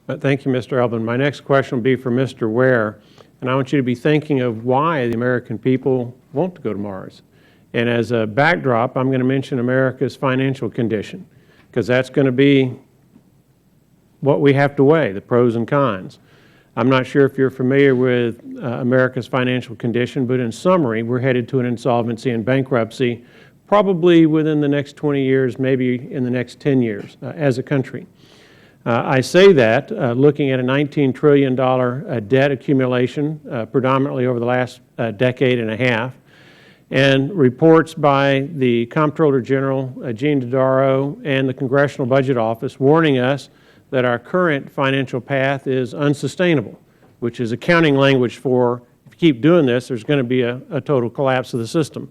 Thank you, Mr. Elvin. My next question will be for Mr. Ware, and I want you to be thinking of why the American people want to go to Mars. And as a backdrop, I'm going to mention America's financial condition, because that's going to be what we have to weigh, the pros and cons. I'm not sure if you're familiar with America's financial condition, but in summary, we're headed to an insolvency and bankruptcy probably within the next 20 years, maybe in the next 10 years as a country. I say that looking at a $19 trillion debt accumulation predominantly over the last decade and a half, and reports by the Comptroller General, Gene Dodaro, and the Congressional Budget Office warning us that our current financial path is unsustainable, which is accounting language for if you keep doing this, there's going to be a total collapse of the system.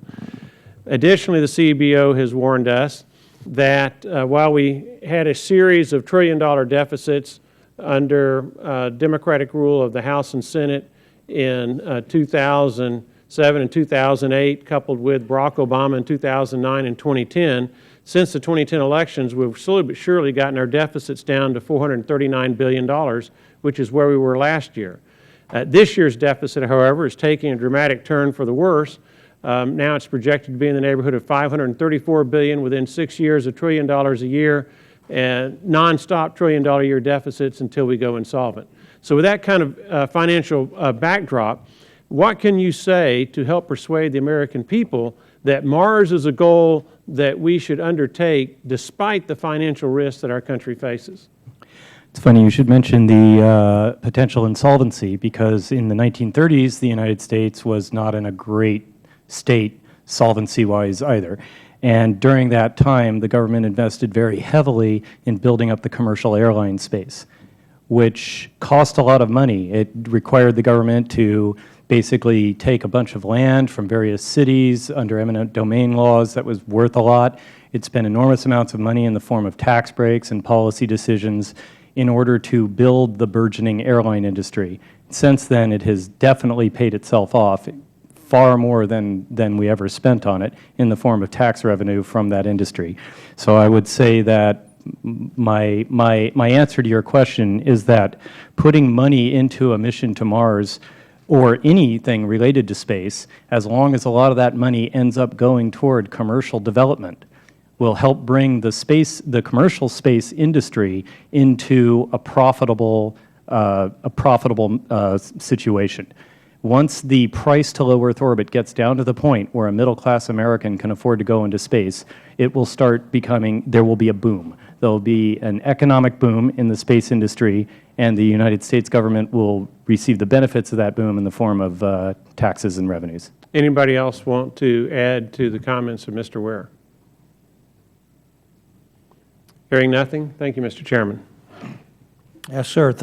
Additionally, the CBO has warned us that while we had a series of trillion-dollar deficits under Democratic rule of the House and Senate in 2007 and 2008, coupled with Barack Obama in 2009 and 2010, since the 2010 elections, we've slowly but surely gotten our deficits down to $439 billion, which is where we were last year. This year's deficit, however, is taking a dramatic turn for the worse. Now it's projected to be in the neighborhood of $534 billion within 6 years, $1 trillion a year, and nonstop trillion-dollar-a-year deficits until we go insolvent. So with that kind of financial backdrop, what can you say to help persuade the American people that Mars is a goal that we should undertake despite the financial risks that our country faces? It's funny you should mention the potential insolvency, because in the 1930s, the United States was not in a great state solvency-wise either. And during that time, the government invested very heavily in building up the commercial airline space, which cost a lot of money. It required the government to basically take a bunch of land from various cities under eminent domain laws that was worth a lot. It spent enormous amounts of money in the form of tax breaks and policy decisions in order to build the burgeoning airline industry. Since then, it has definitely paid itself off, far more than we ever spent on it in the form of tax revenue from that industry. So I would say that my answer to your question is that putting money into a mission to Mars or anything related to space, as long as a lot of that money ends up going toward commercial development, will help bring the commercial space industry into a profitable situation. Once the price to low Earth orbit gets down to the point where a middle-class American can afford to go into space, it will start becoming, there will be a boom. There will be an economic boom in the space industry, and the United States government will receive the benefits of that boom in the form of taxes and revenues. Anybody else want to add to the comments of Mr. Ware? Hearing nothing, thank you, Mr. Chairman. Yes, sir.